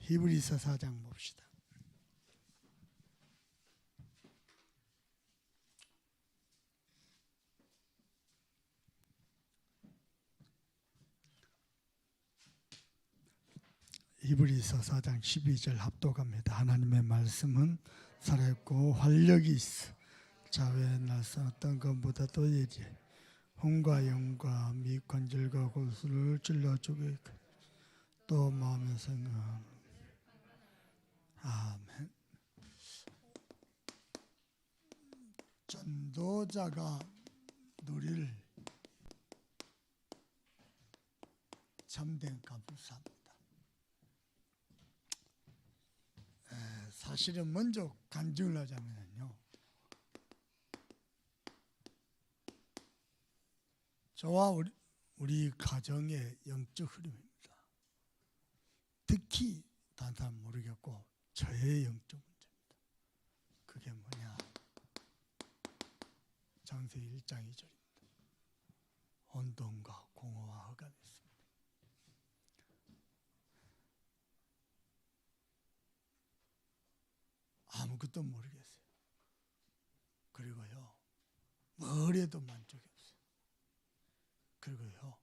히브리서 4장 봅시다. 히브리서 4장 12절 합독합니다. 하나님의 말씀은 살아있고 활력이 있어 자외의 날선 어떤 것보다도 예리해 혼과 영과 및 관절과 골수를 찔러주게 또 마음의 생각. 아멘. 전도자가 누릴 참된 감사입니다. 사실은 먼저 간증을 하자면요, 저와 우리 가정의 영적 흐름입니다. 특히 다른 사람 모르겠고 저의 영적 문제입니다. 그게 뭐냐? 창세기 1장 2절입니다. 혼돈과 공허와 흑암이 있습니다. 아무것도 모르겠어요. 그리고요, 머리에도 만족이 없어요. 그리고요,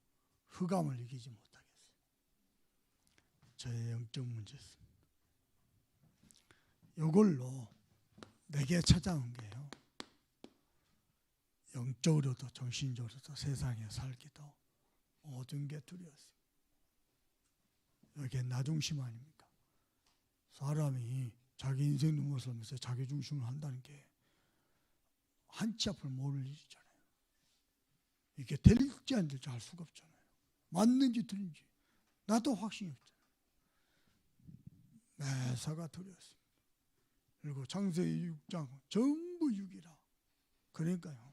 흑암을 이기지 못하겠어요. 저의 영적 문제였습니다. 이걸로 내게 찾아온 게요, 영적으로도 정신적으로도 세상에 살기도 모든 게 두려웠어요. 이게 나 중심 아닙니까? 사람이 자기 인생 눈물 살면서 자기 중심을 한다는 게 한 치 앞을 모를 일이잖아요. 이게 될지 안 될지 알 수가 없잖아요. 맞는지 틀린지 나도 확신이 없잖아요. 매사가 두려웠습니다. 그리고 창세기 6장 전부 6이라. 그러니까요,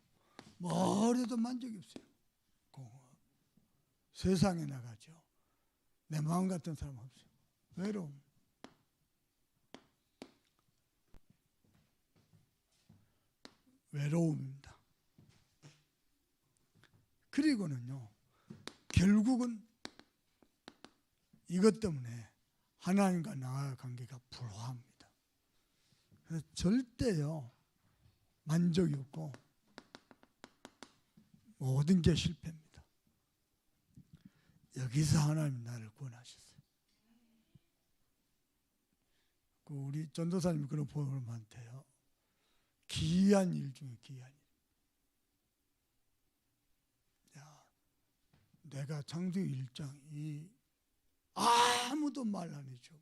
머리도 만족이 없어요. 세상에 나가죠. 내 마음 같은 사람 없어요. 외로움. 외로움입니다. 그리고는요, 결국은 이것 때문에 하나님과 나와의 관계가 불화합니다. 그래서 절대요, 만족이 없고 모든 게 실패입니다. 여기서 하나님 나를 구원하셨어요. 우리 전도사님이 그런 보험을 많대요. 기이한 일 중에 기이한 일. 야, 내가 창세기 1장 이 아무도 말 안 해주고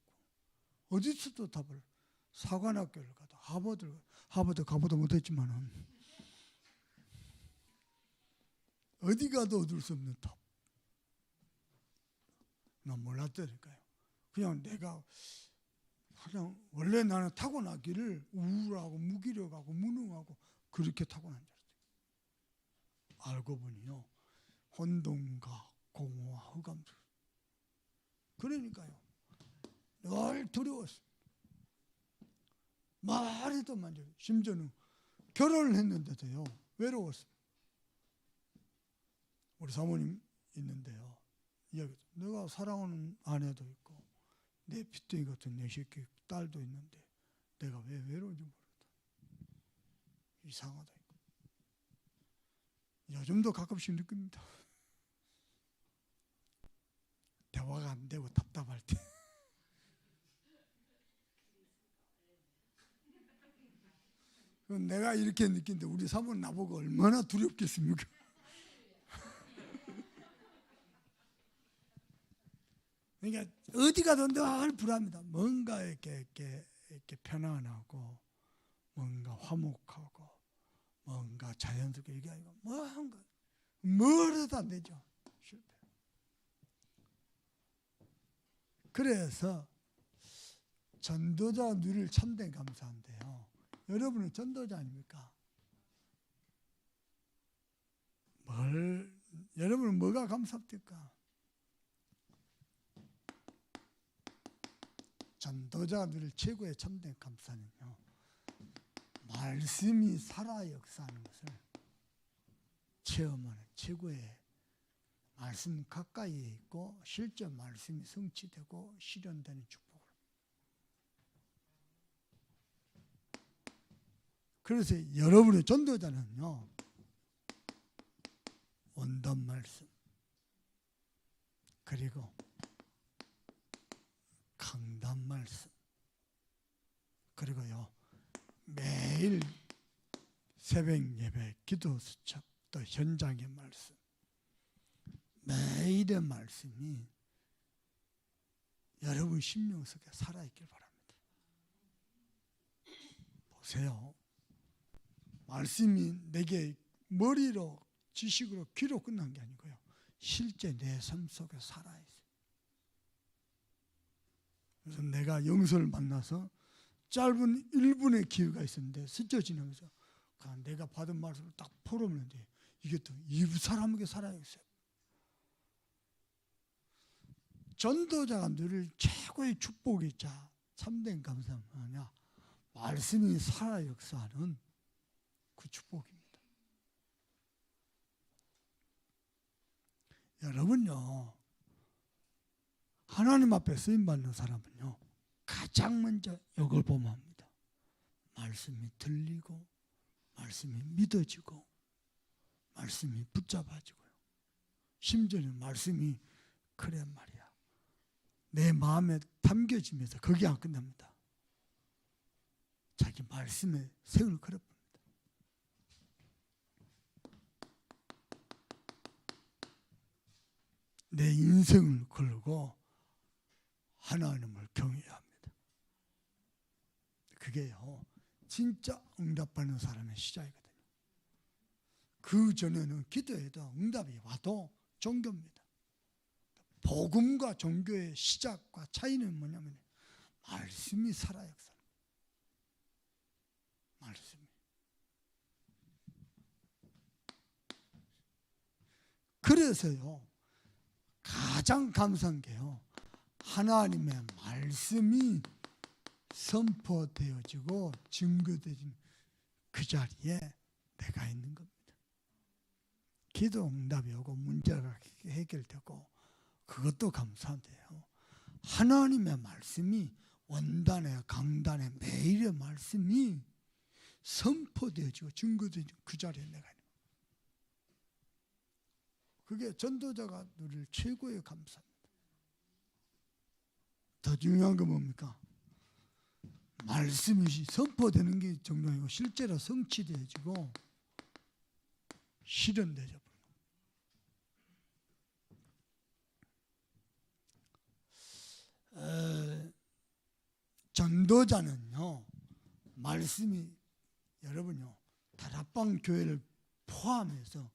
어디서도 답을, 사관학교를 가도 하버드 가보도 못했지만은 어디 가도 얻을 수 없는 답. 난 몰랐다니까요. 그냥 내가 원래 나는 타고나기를 우울하고 무기력하고 무능하고 그렇게 타고난 줄 알았어요. 알고 보니요, 혼돈과 공허와 흑암. 그러니까요, 늘 두려웠어요. 말해도 만족. 심지어는 결혼을 했는데도요, 외로웠어요. 우리 사모님 있는데요, 이야기죠. 내가 사랑하는 아내도 있고 내 핏덩이 같은 내 새끼 딸도 있는데 내가 왜 외로운지 모르겠다. 이상하다. 요즘도 가끔씩 느낍니다. 대화가 안 되고 답답할 때. 내가 이렇게 느낀데 우리 사모는 나보고 얼마나 두렵겠습니까? 그러니까 어디 가도 늘 불안합니다. 뭔가 이렇게 편안하고 뭔가 화목하고 뭔가 자연스럽게 얘기하니까 뭔가 뭘 해도 안 되죠. 실패. 그래서 전도자 누릴 참된 감사인데요, 여러분은 전도자 아닙니까? 여러분은 뭐가 감사합니까? 전도자가 누릴 최고의 참된 감사는요, 말씀이 살아 역사하는 것을 체험하는 최고의, 말씀 가까이에 있고 실제 말씀이 성취되고 실현되는 축복을. 그래서 여러분의 전도자는요, 원단 말씀, 그리고 강단 말씀, 그리고요 매일 새벽 예배, 기도 수첩, 또 현장의 말씀, 매일의 말씀이 여러분 심령 속에 살아있길 바랍니다. 보세요. 말씀이 내게 머리로, 지식으로, 귀로 끝난 게 아니고요, 실제 내 삶 속에 살아있어요. 그래서 내가 영서를 만나서 짧은 1분의 기회가 있었는데 스쳐 지나면서 내가 받은 말씀을 딱 풀어보는데 이게 또 이 사람에게 살아있어요. 전도자가 늘 최고의 축복이자 참된 감사는 뭐냐? 말씀이 살아 역사하는 그 축복입니다. 여러분요, 하나님 앞에 쓰임받는 사람은요, 가장 먼저 이걸 보면 합니다. 말씀이 들리고, 말씀이 믿어지고, 말씀이 붙잡아지고요. 심지어는 말씀이 그래 말이야, 내 마음에 담겨지면서 거기 안 끝납니다. 자기 말씀에 생을 걸어봅니다. 내 인생을 걸고 하나님을 경외해야 합니다. 그게요, 진짜 응답받는 사람의 시작이거든요. 그 전에는 기도해도 응답이 와도 종교입니다. 복음과 종교의 시작과 차이는 뭐냐면 말씀이 살아 역사. 말씀이. 그래서요, 가장 감사한 게요, 하나님의 말씀이 선포되어지고 증거되어진 그 자리에 내가 있는 겁니다. 기도 응답이 오고 문제가 해결되고 그것도 감사한데요, 하나님의 말씀이 원단에 강단에 매일의 말씀이 선포되어지고 증거되어진 그 자리에 내가 있는 겁니다. 그게 전도자가 누릴 최고의 감사입니다. 더 중요한 건 뭡니까? 말씀이 선포되는 게 정상이고 실제로 성취되어지고 실현되죠. 전도자는요, 말씀이 여러분요, 다락방 교회를 포함해서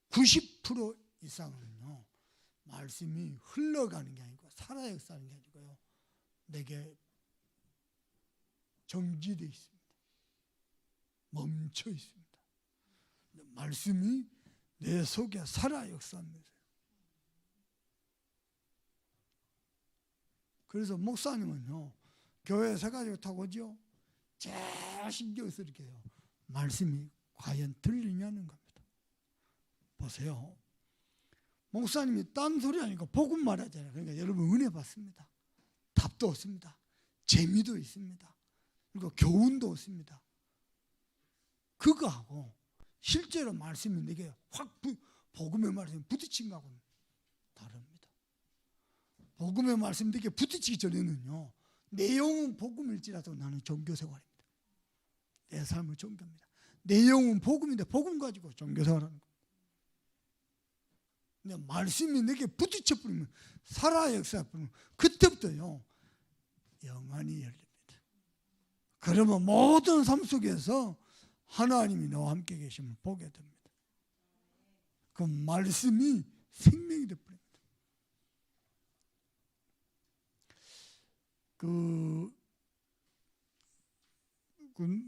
90% 이상은요, 말씀이 흘러가는 게 아니고 살아 역사하는 게 아니고요, 내게 정지되어 있습니다. 멈춰 있습니다. 말씀이 내 속에 살아 역사하면서요. 그래서 목사님은요, 교회 서가지고 타고 오죠. 제일 신경 쓸 게요, 말씀이 과연 들리냐는 겁니다. 보세요. 목사님이 딴소리 아니고 복음 말하잖아요. 그러니까 여러분 은혜 받습니다. 답도 얻습니다. 재미도 있습니다. 그리고 교훈도 얻습니다. 그거하고 실제로 말씀이 내게 확 복음의 말씀이 부딪힌 거하고는 다릅니다. 복음의 말씀이 내게 부딪히기 전에는요, 내용은 복음일지라도 나는 종교생활입니다. 내 삶은 종교입니다. 내용은 복음인데 복음 가지고 종교생활하는 겁니다. 근데 말씀이 내게 부딪혀버리면 살아 역사해버리면 그때부터요, 영안이 열립니다. 그러면 모든 삶 속에서 하나님이 나와 함께 계심을 보게 됩니다. 그 말씀이 생명이 되어버립니다. 그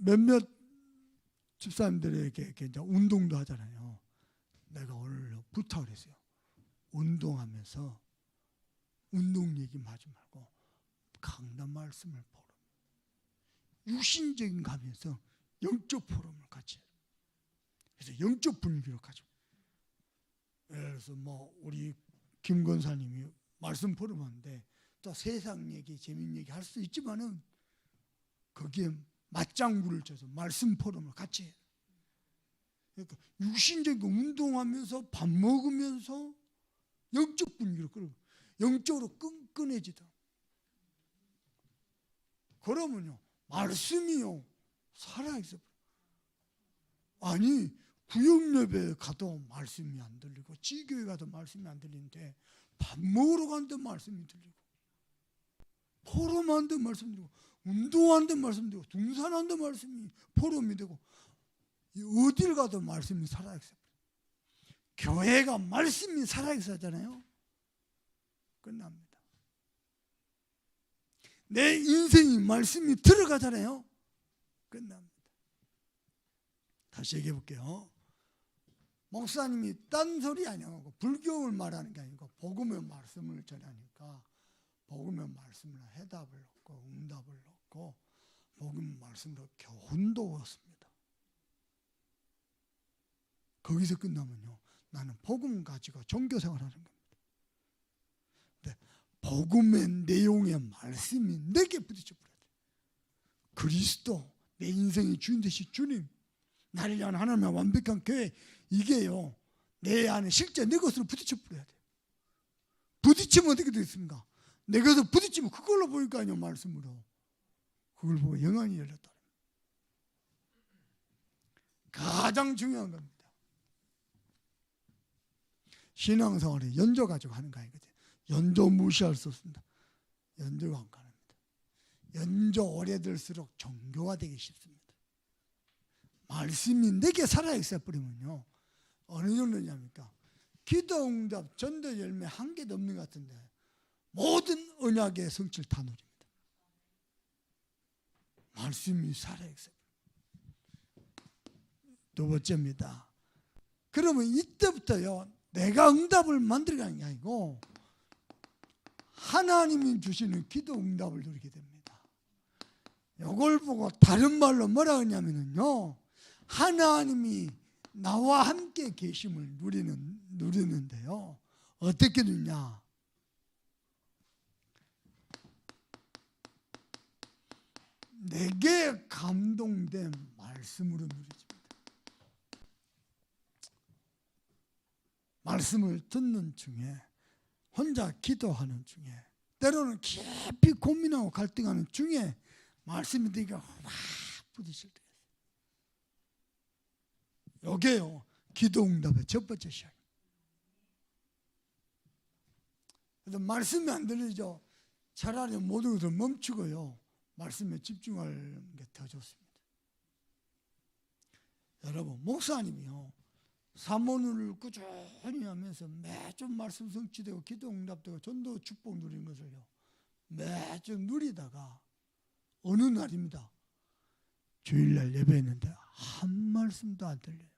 몇몇 집사님들에게 이제 운동도 하잖아요. 내가 오늘 부탁을 했어요. 운동하면서 운동 얘기만 하지 말고 강단 말씀을 보러, 육신적인 감에서 영적 포럼을 같이 해요. 그래서 영적 분위기로 가죠. 예를 들어서 뭐 우리 김 권사님이 말씀 포럼하는데 또 세상 얘기, 재밌는 얘기 할 수 있지만은 거기에 맞장구를 쳐서 말씀 포럼을 같이 해요. 그러니까 육신적인 운동하면서 밥 먹으면서 영적 분위기를 끌고 영적으로 끈끈해지다. 그러면요 말씀이요 살아있어. 아니 구역 예배에 가도 말씀이 안 들리고 지교회 가도 말씀이 안 들리는데 밥 먹으러 가는데 말씀이 들리고 포럼하는데 말씀이 들리고 운동하는데 말씀이 되고 등산하는데 말씀이 포럼이 되고 어딜 가도 말씀이 살아있어요. 교회가 말씀이 살아있어잖아요. 끝납니다. 내 인생이 말씀이 들어가잖아요. 끝납니다. 다시 얘기해 볼게요. 목사님이 딴소리 아니고 불교를 말하는 게 아니고 복음의 말씀을 전하니까 복음의 말씀을 해답을 얻고 응답을 얻고 복음의 말씀으로 교훈도 얻습니다. 거기서 끝나면요 나는 복음 가지고 종교생활하는 겁니다. 근데 복음의 내용의 말씀이 내게 부딪혀 버려야 돼요. 그리스도 내 인생의 주인 되신 주님 나를 위한 하나님의 완벽한 교회 이게요 내 안에 실제 내 것으로 부딪혀 버려야 돼요. 부딪히면 어떻게 되겠습니까? 내 것으로 부딪히면 그걸로 보니까 아니요 말씀으로 그걸 보고 영안이 열렸다. 가장 중요한 겁니다. 신앙생활에 연조 가지고 하는 거 아니거든요. 연조 무시할 수 없습니다. 연조가 안 가능합니다. 연조 오래 들수록 종교가 되기 쉽습니다. 말씀이 내게 살아있어 버리면요 어느 정도냐니까 기도응답 전도 열매 한 개도 없는 것 같은데 모든 언약의 성취를 다 누립니다. 말씀이 살아있어. 두 번째입니다. 그러면 이때부터요 내가 응답을 만들어가는 게 아니고 하나님이 주시는 기도 응답을 누리게 됩니다. 이걸 보고 다른 말로 뭐라 하냐면요 하나님이 나와 함께 계심을 누리는데요 어떻게 누리냐? 내게 감동된 말씀으로 누리집니다. 말씀을 듣는 중에 혼자 기도하는 중에 때로는 깊이 고민하고 갈등하는 중에 말씀이 내게 확 부딪힐 때 이게요 기도 응답의 첫 번째 시작입니다. 그래서 말씀이 안 들리죠. 차라리 모든 것을 멈추고요 말씀에 집중하는 게 더 좋습니다. 여러분 목사님이요 사모를 꾸준히 하면서 매주 말씀 성취되고 기도 응답되고 전도 축복 누리는 것을요 매주 누리다가 어느 날입니다. 주일날 예배했는데 한 말씀도 안 들려요.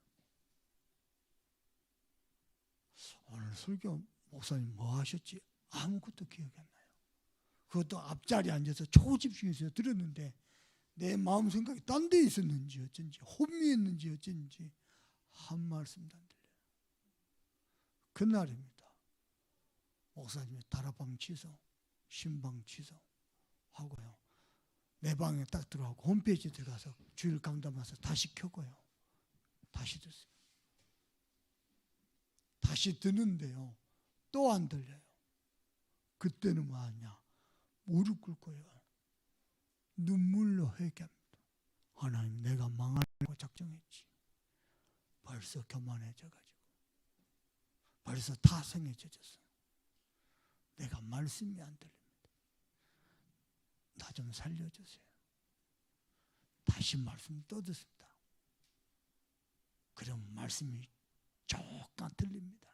오늘 설교 목사님 뭐 하셨지? 아무것도 기억이 안 나요. 그것도 앞자리에 앉아서 초집중해서 들었는데 내 마음 생각이 딴 데 있었는지 어쩐지 혼미했는지 어쩐지 한 말씀도 안 들려요. 그날입니다. 목사님이 다락방 취소, 신방 취소 하고요. 내 방에 딱 들어가고 홈페이지 들어가서 주일 강단 와서 다시 켜고요. 다시 듣습니다. 다시 듣는데요. 또 안 들려요. 그때는 뭐 하냐? 무릎 꿇고요. 눈물로 회개합니다. 하나님 내가 망하려고 작정했지. 벌써 교만해져가지고 벌써 타성해져졌어. 내가 말씀이 안 들립니다. 나 좀 살려주세요. 다시 말씀 또 듣습니다. 그럼 말씀이 조금 들립니다.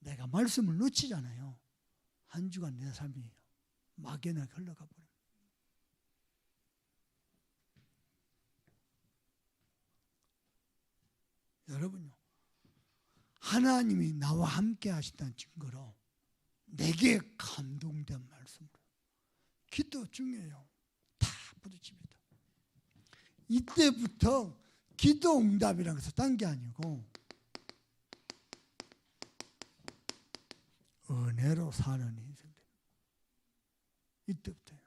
내가 말씀을 놓치잖아요. 한 주간 내 삶이 막연하게 흘러가 버립니다. 여러분요, 하나님이 나와 함께 하신다는 증거로 내게 감동된 말씀으로 기도 중에요 다 부딪힙니다. 이때부터 기도 응답이라는 것은 딴 게 아니고 은혜로 사는 인생. 이때부터요.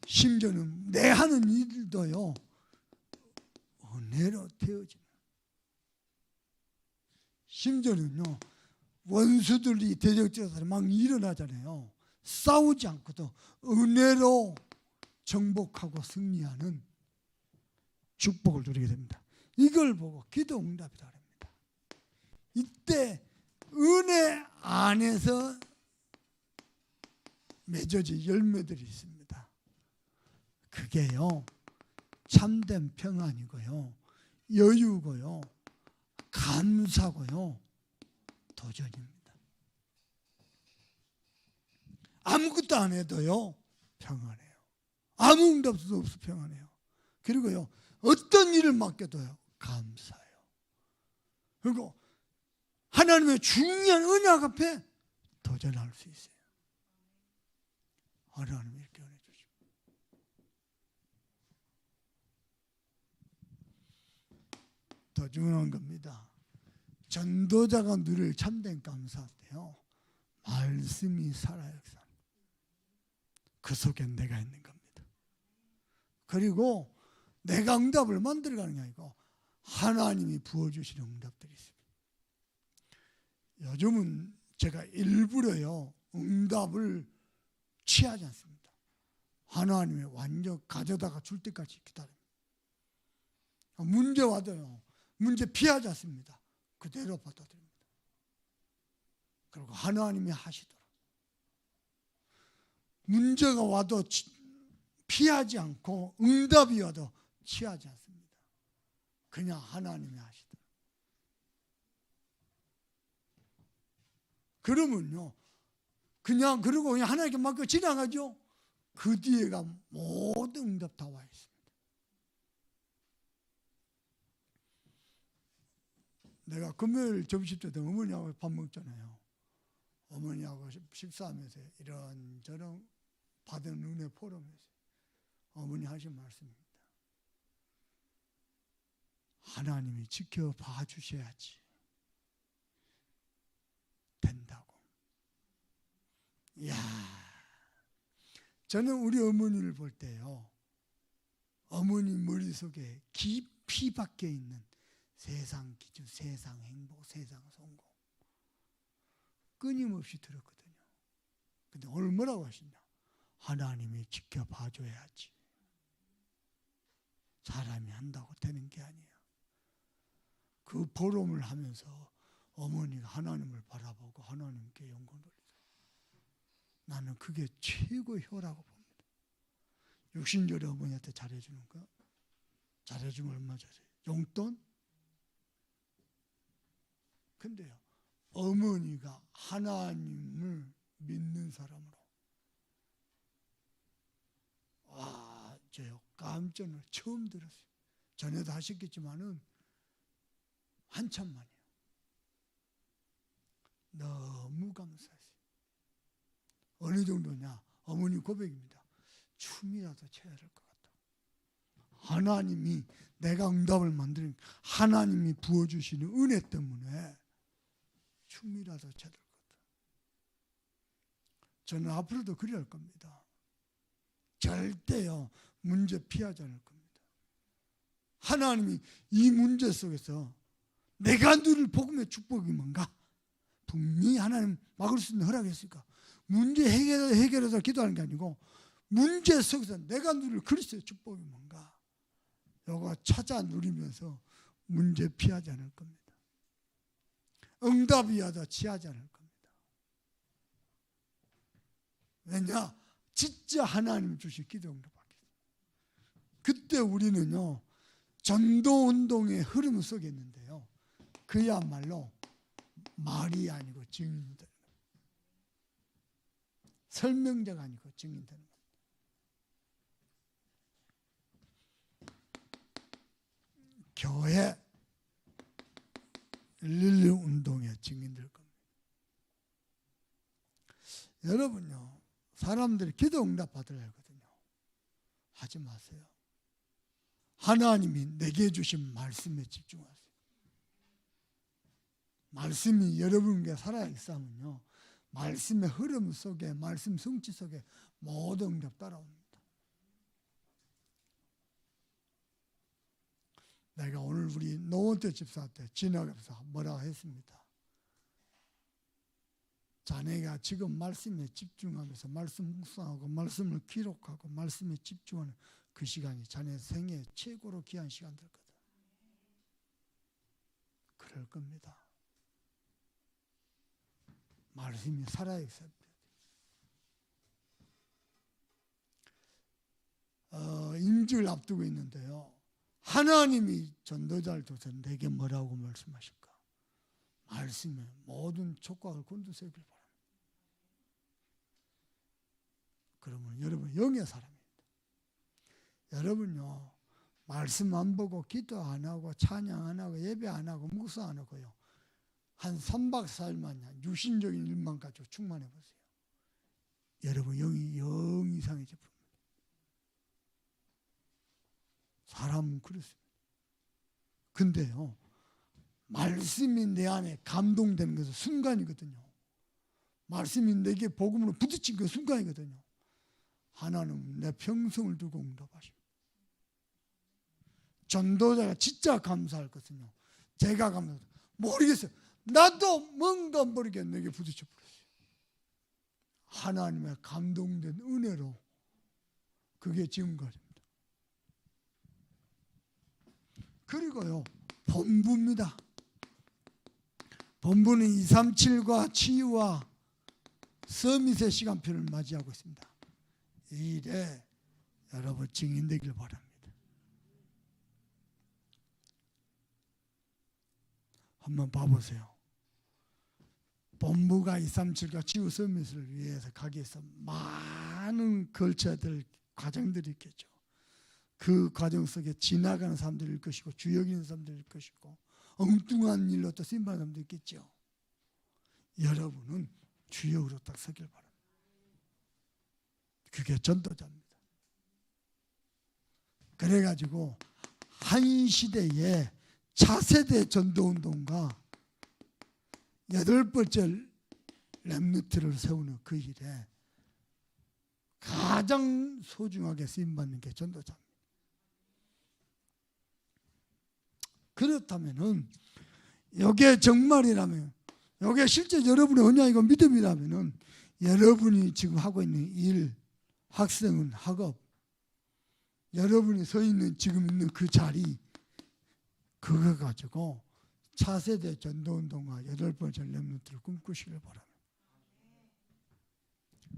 심지어는 내 하는 일도요 은혜로 되어지는. 심지어는요 원수들이 대적자들이 막 일어나잖아요. 싸우지 않고도 은혜로 정복하고 승리하는 축복을 누리게 됩니다. 이걸 보고 기도 응답이라 합니다. 이때 은혜 안에서 맺어진 열매들이 있습니다. 그게요 참된 평안이고요 여유고요 감사고요 도전입니다. 아무것도 안 해도요 평안해요. 아무 응답도 없어 평안해요. 그리고요 어떤 일을 맡겨도요 감사해요. 그리고 하나님의 중요한 언약 앞에 도전할 수 있어요. 하나님 이렇게 은혜 주십니다. 더 중요한 겁니다. 전도자가 누릴 참된 감사인데요 말씀이 살아요. 그 속에 내가 있는 겁니다. 그리고 내가 응답을 만들어가는 게 아니고 하나님이 부어주시는 응답들이 있습니다. 요즘은 제가 일부러요 응답을 취하지 않습니다. 하나님이 완전 가져다가 줄 때까지 기다립니다. 문제 와도요 문제 피하지 않습니다. 그대로 받아들입니다. 그리고 하나님이 하시도록 문제가 와도 피하지 않고 응답이 와도 취하지 않습니다. 그냥 하나님이 하시도록. 그러면요 그냥 그러고 그냥 하나님께 맡겨 지나가죠. 그 뒤에가 모든 응답 다 와 있습니다. 내가 금요일 점심 때 어머니하고 밥 먹잖아요. 어머니하고 식사하면서 이런저런 받은 은혜 포럼에서 어머니 하신 말씀입니다. 하나님이 지켜봐 주셔야지 된다고. 이야, 저는 우리 어머니를 볼 때요 어머니 머릿속에 깊이 박혀 있는 세상 기준, 세상 행복, 세상 성공 끊임없이 들었거든요. 근데 오늘 뭐라고 하시냐? 하나님이 지켜봐 줘야지. 사람이 한다고 되는 게 아니에요. 그 보름을 하면서 어머니가 하나님을 바라보고 하나님께 영광을 돌리다. 나는 그게 최고의 효라고 봅니다. 육신절에 어머니한테 잘해주는 거, 잘해주면 얼마 잘해요? 용돈? 근데요 어머니가 하나님을 믿는 사람으로 와, 저요 깜짝 놀라 처음 들었어요. 전에도 하셨겠지만은 한참 만이에요. 너무 감사했어요. 어느 정도냐? 어머니 고백입니다. 춤이라도 춰야 될 것 같다. 하나님이 내가 응답을 만드는 하나님이 부어주시는 은혜 때문에 춤이라도 춰야 될 것 같다. 저는 앞으로도 그래야 할 겁니다. 절대요 문제 피하지 않을 겁니다. 하나님이 이 문제 속에서 내가 누릴 복음의 축복이 뭔가? 분명히 하나님 막을 수 있는 허락했을까? 문제 해결해서 기도하는 게 아니고 문제 속에서 내가 누릴 그리스도의 축복이 뭔가? 이거 찾아 누리면서 문제 피하지 않을 겁니다. 응답이 와도 취하지 않을 겁니다. 왜냐? 진짜 하나님 주신 기도 응답 받겠습니다. 그때 우리는요 전도운동의 흐름 속에 있는데요 그야말로 말이 아니고 증인이 되는 겁니다. 설명자가 아니고 증인이 되는 겁니다. 교회 릴리 운동의 증인될 겁니다. 여러분요 사람들이 기도 응답 받으려 하거든요. 하지 마세요. 하나님이 내게 주신 말씀에 집중하세요. 말씀이 여러분께 살아있으면요 말씀의 흐름 속에 말씀 성취 속에 모든 응답 따라옵니다. 내가 오늘 우리 노원태 집사한테 지나가면서 뭐라고 했습니다. 자네가 지금 말씀에 집중하면서 말씀 묵상하고 말씀을 기록하고 말씀에 집중하는 그 시간이 자네 생애 최고로 귀한 시간 될 거다. 그럴 겁니다. 말씀이 살아있어야 돼요. 임직을 앞두고 있는데요. 하나님이 전도자를 통해서 내게 뭐라고 말씀하실까? 말씀에 모든 촉각을 곤두세우길 바랍니다. 그러면 여러분 영의 사람입니다. 여러분요, 말씀 안 보고 기도 안 하고 찬양 안 하고 예배 안 하고 묵상 안 하고요, 한 3박 4일만 유신적인 일만 가지고 충만해 보세요. 여러분 영이 영 이상해져 버립니다. 사람은 그렇습니다. 근데요, 말씀이 내 안에 감동되는 것은 순간이거든요. 말씀이 내게 복음으로 부딪힌 그 순간이거든요. 하나님은 내 평생을 두고 응답하십니다. 전도자가 진짜 감사할 것은요, 제가 감사해요. 모르겠어요. 나도 뭔가 모르게 내게 부딪혀 버렸어요. 하나님의 감동된 은혜로 그게 증거입니다. 그리고요, 본부입니다. 본부는 237과 치유와 서밋의 시간표를 맞이하고 있습니다. 이 일에 여러분 증인되길 바랍니다. 한번 봐보세요. 본부가 237과 치유 서밋을 위해서 가기 위해서 많은 걸쳐야 될 과정들이 있겠죠. 그 과정 속에 지나가는 사람들일 것이고 주역 있는 사람들일 것이고 엉뚱한 일로 또 쓰임받는 사람도 있겠죠. 여러분은 주역으로 딱 서길 바랍니다. 그게 전도자입니다. 그래가지고 한 시대에 차세대 전도운동과 8번째 렘넌트를 세우는 그 일에 가장 소중하게 쓰임받는 게 전도자입니다. 그렇다면은 이게 정말이라면, 이게 실제 여러분의 언약이고 믿음이라면은 여러분이 지금 하고 있는 일, 학생은 학업, 여러분이 서 있는 지금 있는 그 자리, 그거 가지고 차세대 전도운동과 8번째 렘넌트를 꿈꾸시길 바랍니다.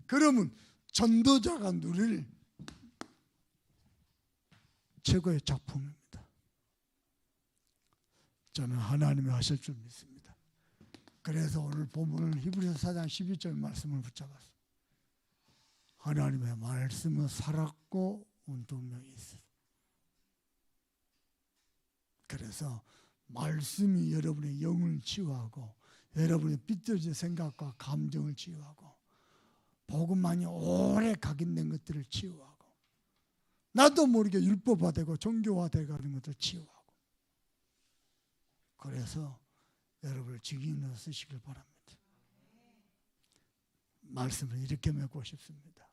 그러면 전도자가 누릴 최고의 작품입니다. 저는 하나님이 하실 줄 믿습니다. 그래서 오늘 본문은 히브리서 4장 12절 말씀을 붙잡았습니다. 하나님의 말씀은 살았고 운동력이 있어요. 그래서 말씀이 여러분의 영을 치유하고 여러분의 삐뚤어진 생각과 감정을 치유하고 복음만이 오래 각인된 것들을 치유하고 나도 모르게 율법화되고 종교화되는 것들을 치유하고, 그래서 여러분을 증인으로 쓰시길 바랍니다. 말씀을 이렇게 맺고 싶습니다.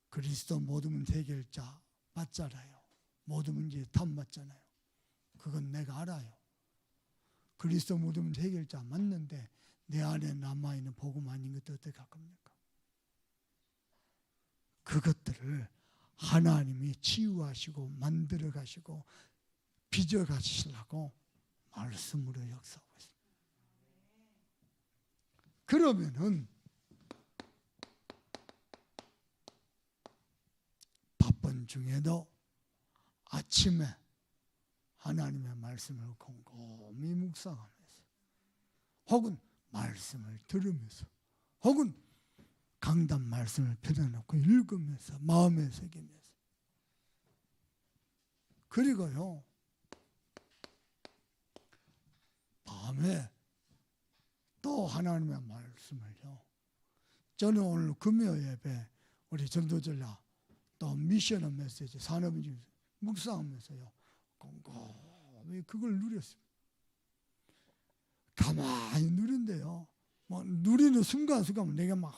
그리스도 모든 문제 해결자 맞잖아요. 모든 문제에 답 맞잖아요. 그건 내가 알아요. 그리스도 모든 문제 해결자 맞는데 내 안에 남아있는 복음 아닌 것도 어떻게 할 겁니까? 그것들을 하나님이 치유하시고 만들어 가시고 빚어 가시려고 말씀으로 역사하고 있습니다. 그러면은 바쁜 중에도 아침에 하나님의 말씀을 곰곰이 묵상하면서 혹은 말씀을 들으면서 혹은 강단 말씀을 펴내놓고 읽으면서 마음에 새기면서, 그리고요 밤에 또 하나님의 말씀을요, 저는 오늘 금요 예배 우리 전도절라 또 미션의 메시지 산업인지 묵상하면서요 곰곰이 그걸 누렸습니다. 가만히 누린데요, 뭐 누리는 순간순간 내가 막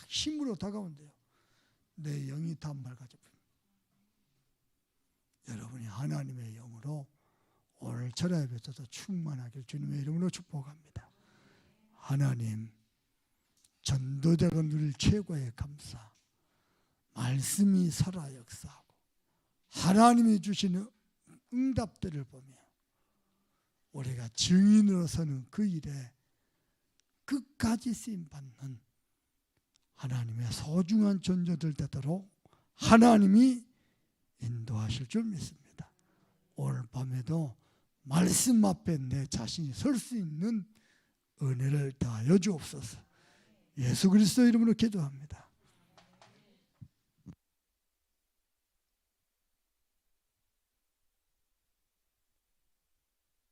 힘으로 다가온대요. 내 영이 다 맑아져 버립니다. 여러분이 하나님의 영으로 철야에서도 충만하길 주님의 이름으로 축복합니다. 하나님, 전도자가 누릴 최고의 감사, 말씀이 살아 역사하고 하나님이 주시는 응답들을 보며 우리가 증인으로서는 그 일에 끝까지 쓰임받는 하나님의 소중한 존재들 되도록 하나님이 인도하실 줄 믿습니다. 오늘 밤에도 말씀 앞에 내 자신이 설 수 있는 은혜를 더하여 주옵소서. 예수 그리스도 이름으로 기도합니다.